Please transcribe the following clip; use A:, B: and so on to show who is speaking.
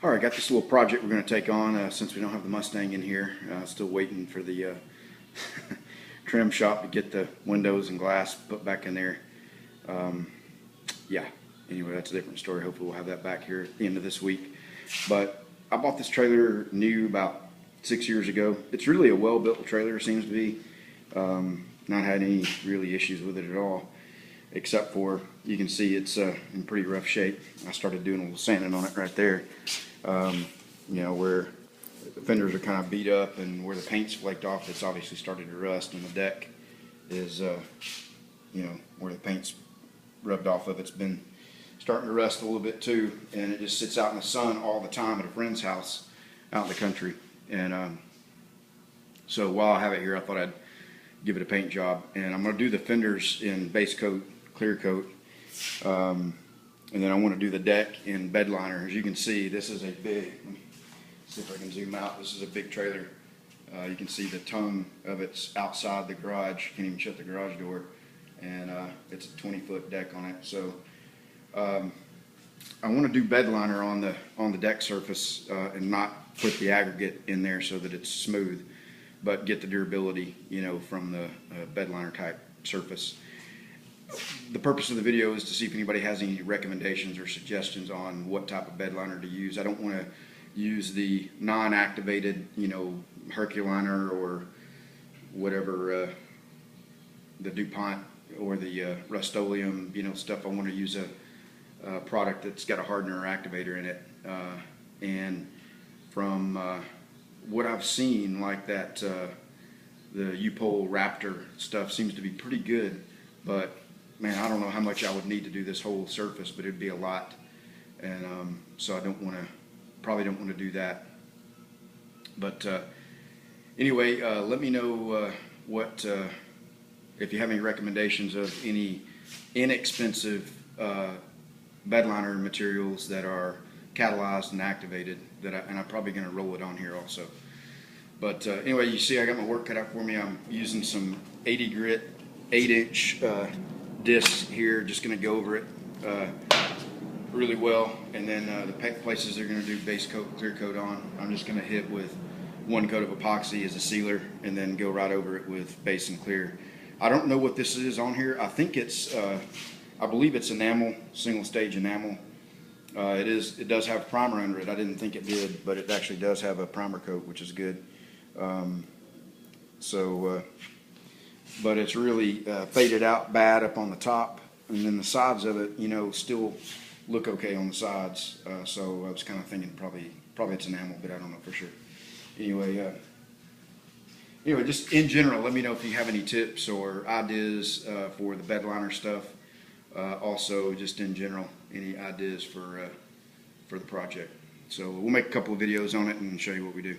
A: All right, got this little project we're going to take on since we don't have the Mustang in here. Still waiting for the trim shop to get the windows and glass put back in there. Yeah, anyway, that's a different story. Hopefully we'll have that back here at the end of this week. But I bought this trailer new about 6 years ago. It's really a well-built trailer, seems to be. Not had any really issues with it at all, except for, you can see it's in pretty rough shape. I started doing a little sanding on it right there. You know, where the fenders are kind of beat up and where the paint's flaked off, it's obviously started to rust, and the deck is, you know, where the paint's rubbed off of, it's been starting to rust a little bit too, and it just sits out in the sun all the time at a friend's house out in the country. And so while I have it here, I thought I'd give it a paint job, and I'm going to do the fenders in base coat, clear coat, and then I want to do the deck in bed liner. As you can see, this is a big, let me see if I can zoom out, this is a big trailer. You can see the tongue of it's outside the garage, can't even shut the garage door, and it's a 20-foot deck on it. So I want to do bed liner on the deck surface and not put the aggregate in there so that it's smooth, but get the durability, you know, from the bed liner type surface. The purpose of the video is to see if anybody has any recommendations or suggestions on what type of bed liner to use. I don't want to use the non-activated, you know, Herculiner or whatever, the DuPont or the Rust-Oleum, you know, stuff. I want to use a product that's got a hardener or activator in it. And from what I've seen, like that, the U-Pole Raptor stuff seems to be pretty good, but man, I don't know how much I would need to do this whole surface, but it'd be a lot, and so I probably don't want to do that. But anyway, let me know what if you have any recommendations of any inexpensive bed liner materials that are catalyzed and activated, and I'm probably going to roll it on here also. But anyway, you see I got my work cut out for me. I'm using some 80 grit 8-inch discs here, just going to go over it really well, and then the places they're going to do base coat, clear coat on, I'm just going to hit with one coat of epoxy as a sealer and then go right over it with base and clear. I don't know what this is on here. I think it's I believe it's enamel, single stage enamel. It does have primer under it. I didn't think it did, but it actually does have a primer coat, which is good. But it's really faded out bad up on the top, and then the sides of it, you know, still look okay on the sides. So I was kind of thinking probably it's enamel, but I don't know for sure. Anyway, just in general, let me know if you have any tips or ideas for the bed liner stuff. Also, just in general, any ideas for the project. So we'll make a couple of videos on it and show you what we do.